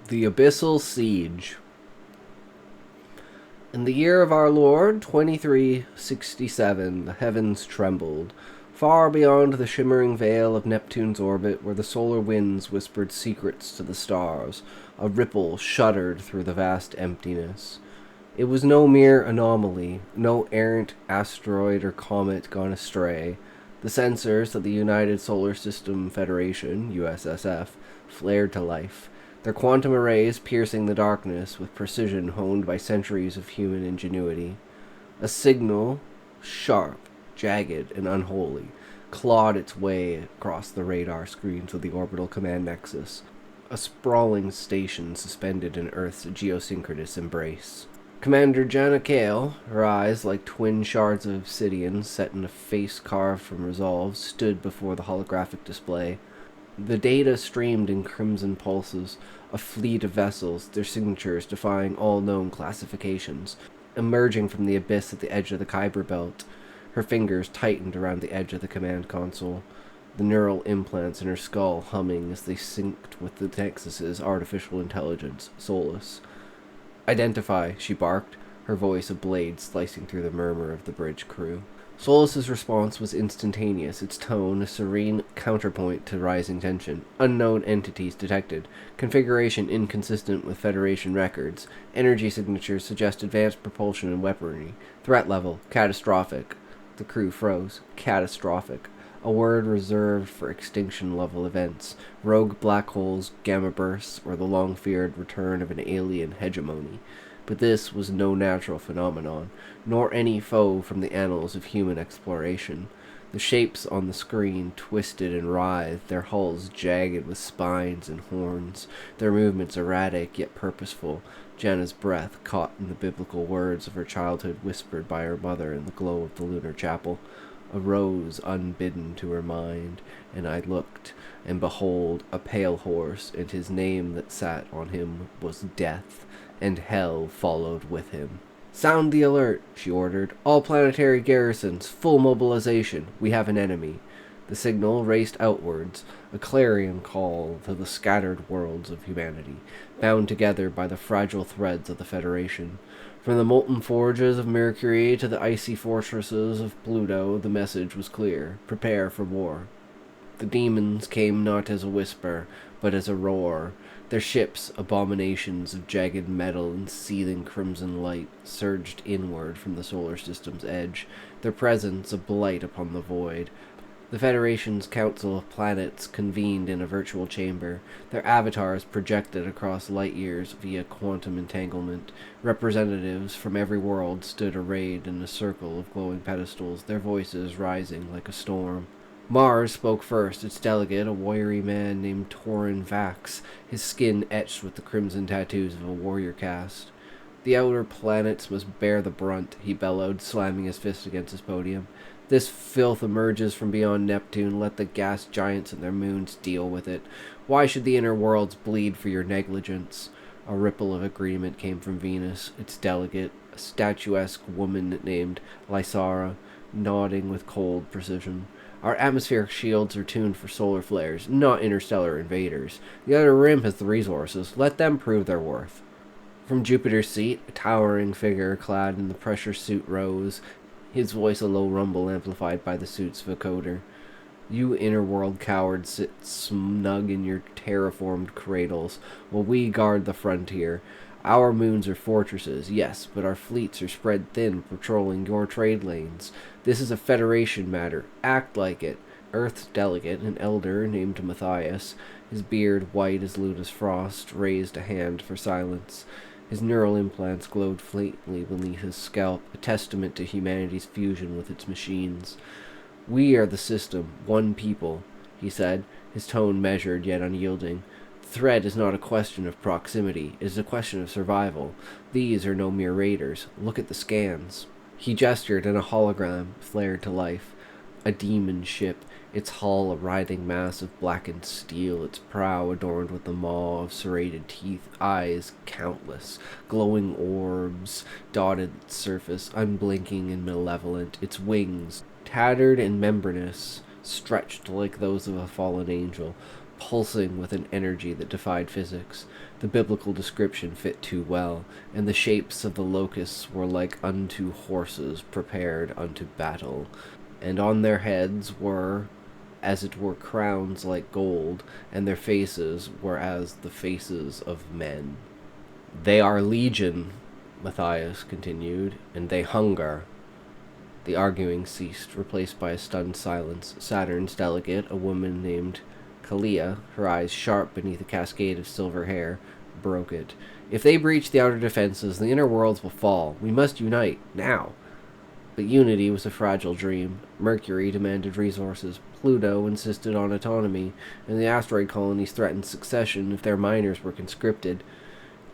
The Abyssal Siege. In the year of our Lord, 2367, the heavens trembled. Far beyond the shimmering veil of Neptune's orbit, where the solar winds whispered secrets to the stars, a ripple shuddered through the vast emptiness. It was no mere anomaly, no errant asteroid or comet gone astray. The sensors of the United Solar System Federation, USSF, flared to life, their quantum arrays piercing the darkness with precision honed by centuries of human ingenuity. A signal, sharp, jagged, and unholy, clawed its way across the radar screens of the orbital command nexus, a sprawling station suspended in Earth's geosynchronous embrace. Commander Jana Kale, her eyes like twin shards of obsidian set in a face carved from resolve, stood before the holographic display. The data streamed in crimson pulses, a fleet of vessels, their signatures defying all known classifications, emerging from the abyss at the edge of the Kuiper Belt. Her fingers tightened around the edge of the command console, the neural implants in her skull humming as they synced with the Nexus's artificial intelligence, Solus. "Identify," she barked, her voice a blade slicing through the murmur of the bridge crew. Solus's response was instantaneous, its tone a serene counterpoint to rising tension. Unknown entities detected. Configuration inconsistent with Federation records. Energy signatures suggest advanced propulsion and weaponry. Threat level, catastrophic. The crew froze. Catastrophic. A word reserved for extinction-level events. Rogue black holes, gamma bursts, or the long-feared return of an alien hegemony. But this was no natural phenomenon, nor any foe from the annals of human exploration. The shapes on the screen twisted and writhed, their hulls jagged with spines and horns, their movements erratic yet purposeful. Jana's breath caught in the biblical words of her childhood whispered by her mother in the glow of the lunar chapel. Arose unbidden to her mind, and I looked, and behold, a pale horse, and his name that sat on him was Death, and hell followed with him. "Sound the alert," she ordered. "All planetary garrisons, full mobilization. We have an enemy." The signal raced outwards, a clarion call to the scattered worlds of humanity, bound together by the fragile threads of the Federation. From the molten forges of Mercury to the icy fortresses of Pluto, the message was clear. Prepare for war. The demons came not as a whisper, but as a roar. Their ships, abominations of jagged metal and seething crimson light, surged inward from the solar system's edge, their presence a blight upon the void. The Federation's Council of Planets convened in a virtual chamber, their avatars projected across light years via quantum entanglement. Representatives from every world stood arrayed in a circle of glowing pedestals, their voices rising like a storm. Mars spoke first, its delegate, a wiry man named Torin Vax, his skin etched with the crimson tattoos of a warrior caste. "The outer planets must bear the brunt," he bellowed, slamming his fist against his podium. "This filth emerges from beyond Neptune. Let the gas giants and their moons deal with it. Why should the inner worlds bleed for your negligence?" A ripple of agreement came from Venus, its delegate, a statuesque woman named Lysara, nodding with cold precision. "Our atmospheric shields are tuned for solar flares, not interstellar invaders. The outer rim has the resources. Let them prove their worth." From Jupiter's seat, a towering figure clad in the pressure suit rose, his voice a low rumble amplified by the suit's vocoder. "You inner-world cowards sit snug in your terraformed cradles, while we guard the frontier. Our moons are fortresses, yes, but our fleets are spread thin, patrolling your trade lanes. This is a Federation matter. Act like it." Earth's delegate, an elder named Matthias, his beard white as Luna's frost, raised a hand for silence. His neural implants glowed faintly beneath his scalp, a testament to humanity's fusion with its machines. "We are the system, one people," he said, his tone measured yet unyielding. "The threat is not a question of proximity, it is a question of survival. These are no mere raiders. Look at the scans." He gestured, and a hologram flared to life. A demon ship, its hull a writhing mass of blackened steel, its prow adorned with the maw of serrated teeth, eyes countless, glowing orbs dotted its surface, unblinking and malevolent, its wings, tattered and membranous, stretched like those of a fallen angel, pulsing with an energy that defied physics. The biblical description fit too well, and the shapes of the locusts were like unto horses prepared unto battle, and on their heads were, as it were, crowns like gold, and their faces were as the faces of men. "They are legion," Matthias continued, "and they hunger." The arguing ceased, replaced by a stunned silence. Saturn's delegate, a woman named Kalia, her eyes sharp beneath a cascade of silver hair, broke it. "If they breach the outer defenses, the inner worlds will fall. We must unite, now." But unity was a fragile dream. Mercury demanded resources, Pluto insisted on autonomy, and the asteroid colonies threatened succession if their miners were conscripted.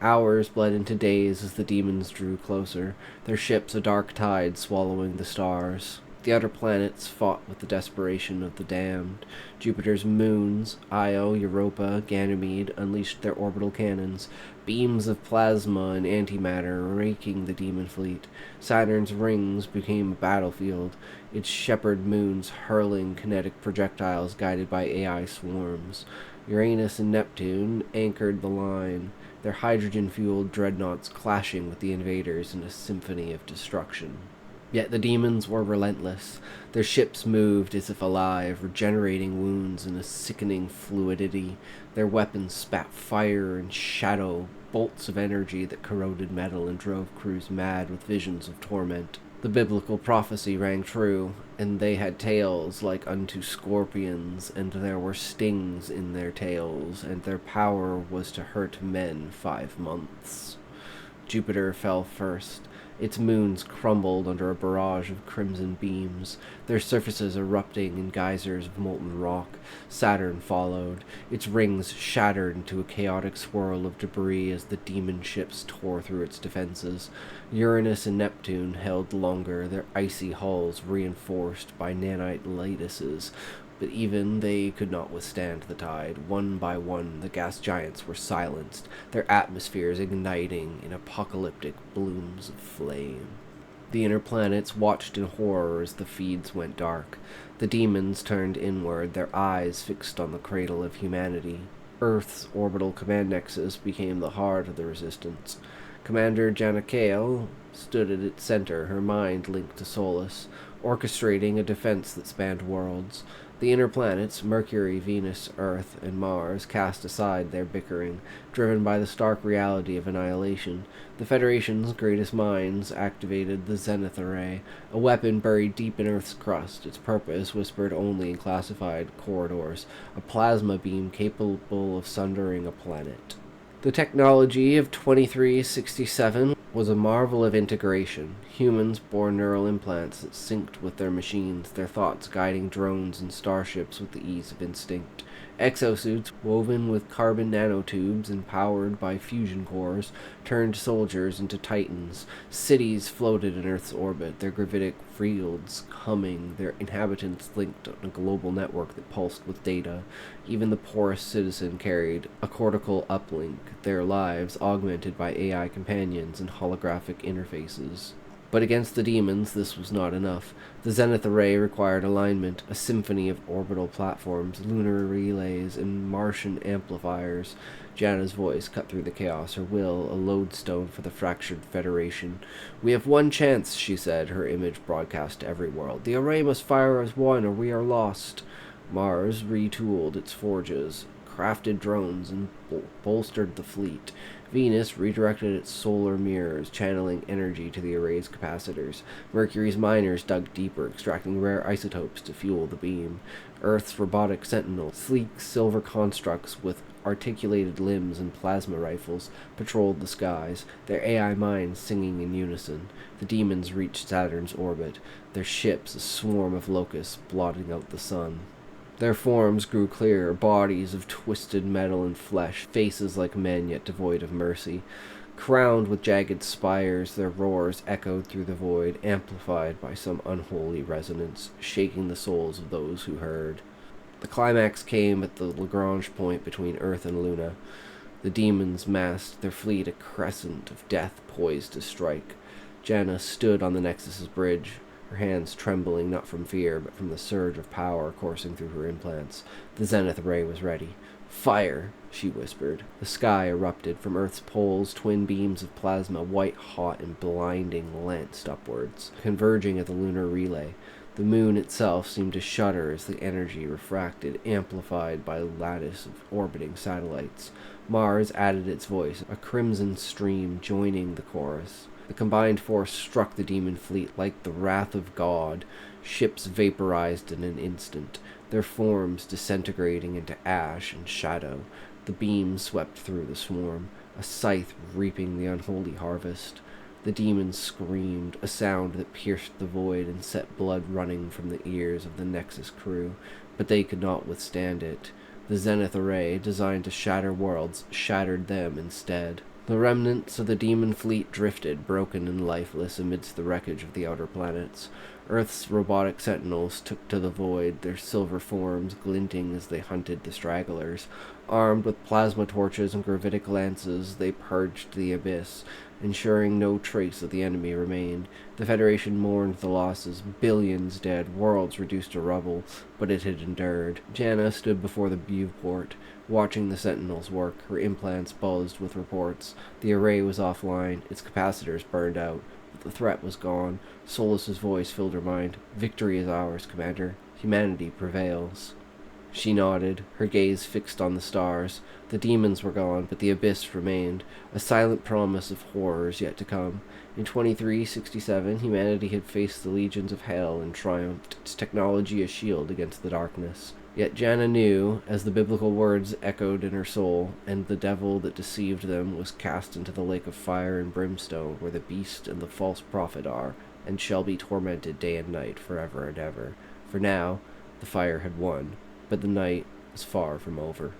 Hours bled into days as the demons drew closer, their ships a dark tide swallowing the stars. The outer planets fought with the desperation of the damned. Jupiter's moons, Io, Europa, Ganymede, unleashed their orbital cannons, beams of plasma and antimatter raking the demon fleet. Saturn's rings became a battlefield, its shepherd moons hurling kinetic projectiles guided by AI swarms. Uranus and Neptune anchored the line, their hydrogen-fueled dreadnoughts clashing with the invaders in a symphony of destruction. Yet the demons were relentless. Their ships moved as if alive, regenerating wounds in a sickening fluidity. Their weapons spat fire and shadow, bolts of energy that corroded metal and drove crews mad with visions of torment. The biblical prophecy rang true, and they had tails like unto scorpions, and there were stings in their tails, and their power was to hurt men 5 months. Jupiter fell first. Its moons crumbled under a barrage of crimson beams, their surfaces erupting in geysers of molten rock. Saturn followed, its rings shattered into a chaotic swirl of debris as the demon ships tore through its defenses. Uranus and Neptune held longer, their icy hulls reinforced by nanite lattices, but even they could not withstand the tide. One by one, the gas giants were silenced, their atmospheres igniting in apocalyptic blooms of flame. The inner planets watched in horror as the feeds went dark. The demons turned inward, their eyes fixed on the cradle of humanity. Earth's orbital command nexus became the heart of the resistance. Commander Janakael stood at its center, her mind linked to Solus, orchestrating a defense that spanned worlds. The inner planets, Mercury, Venus, Earth, and Mars, cast aside their bickering, driven by the stark reality of annihilation. The Federation's greatest minds activated the Zenith Array, a weapon buried deep in Earth's crust, its purpose whispered only in classified corridors, a plasma beam capable of sundering a planet. The technology of 2367 was a marvel of integration. Humans bore neural implants that synced with their machines, their thoughts guiding drones and starships with the ease of instinct. Exosuits woven with carbon nanotubes and powered by fusion cores turned soldiers into titans. Cities floated in Earth's orbit, their gravitic fields humming, their inhabitants linked on a global network that pulsed with data. Even the poorest citizen carried a cortical uplink, their lives augmented by AI companions and holographic interfaces. But against the demons, this was not enough. The Zenith Array required alignment, a symphony of orbital platforms, lunar relays, and Martian amplifiers. Janna's voice cut through the chaos, her will a lodestone for the fractured Federation. "We have one chance," she said, her image broadcast to every world. "The Array must fire as one, or we are lost." Mars retooled its forges, crafted drones, and bolstered the fleet. Venus redirected its solar mirrors, channeling energy to the array's capacitors. Mercury's miners dug deeper, extracting rare isotopes to fuel the beam. Earth's robotic sentinels, sleek silver constructs with articulated limbs and plasma rifles, patrolled the skies, their AI minds singing in unison. The demons reached Saturn's orbit, their ships a swarm of locusts blotting out the sun. Their forms grew clearer, bodies of twisted metal and flesh, faces like men yet devoid of mercy. Crowned with jagged spires, their roars echoed through the void, amplified by some unholy resonance, shaking the souls of those who heard. The climax came at the Lagrange point between Earth and Luna. The demons massed, their fleet a crescent of death poised to strike. Janna stood on the Nexus's bridge, her hands trembling not from fear, but from the surge of power coursing through her implants. The Zenith Array was ready. Fire, she whispered. The sky erupted. From Earth's poles, twin beams of plasma, white hot and blinding, lanced upwards, converging at the lunar relay. The moon itself seemed to shudder as the energy refracted, amplified by a lattice of orbiting satellites. Mars added its voice, a crimson stream joining the chorus. The combined force struck the demon fleet like the wrath of God. Ships vaporized in an instant, their forms disintegrating into ash and shadow. The beams swept through the swarm, a scythe reaping the unholy harvest. The demons screamed, a sound that pierced the void and set blood running from the ears of the Nexus crew, but they could not withstand it. The Zenith array, designed to shatter worlds, shattered them instead. The remnants of the demon fleet drifted, broken and lifeless, amidst the wreckage of the outer planets. Earth's robotic sentinels took to the void, their silver forms glinting as they hunted the stragglers. Armed with plasma torches and gravitic lances, they purged the abyss, ensuring no trace of the enemy remained. The Federation mourned the losses, billions dead, worlds reduced to rubble, but it had endured. Janna stood before the viewport, watching the sentinels work. Her implants buzzed with reports. The array was offline, its capacitors burned out, but the threat was gone. Solus's voice filled her mind. "Victory is ours, Commander. Humanity prevails." She nodded, her gaze fixed on the stars. The demons were gone, but the abyss remained, a silent promise of horrors yet to come. In 2367, humanity had faced the legions of hell and triumphed, its technology a shield against the darkness. Yet Janna knew, as the biblical words echoed in her soul, and the devil that deceived them was cast into the lake of fire and brimstone, where the beast and the false prophet are, and shall be tormented day and night forever and ever. For now, the fire had won, but the night was far from over.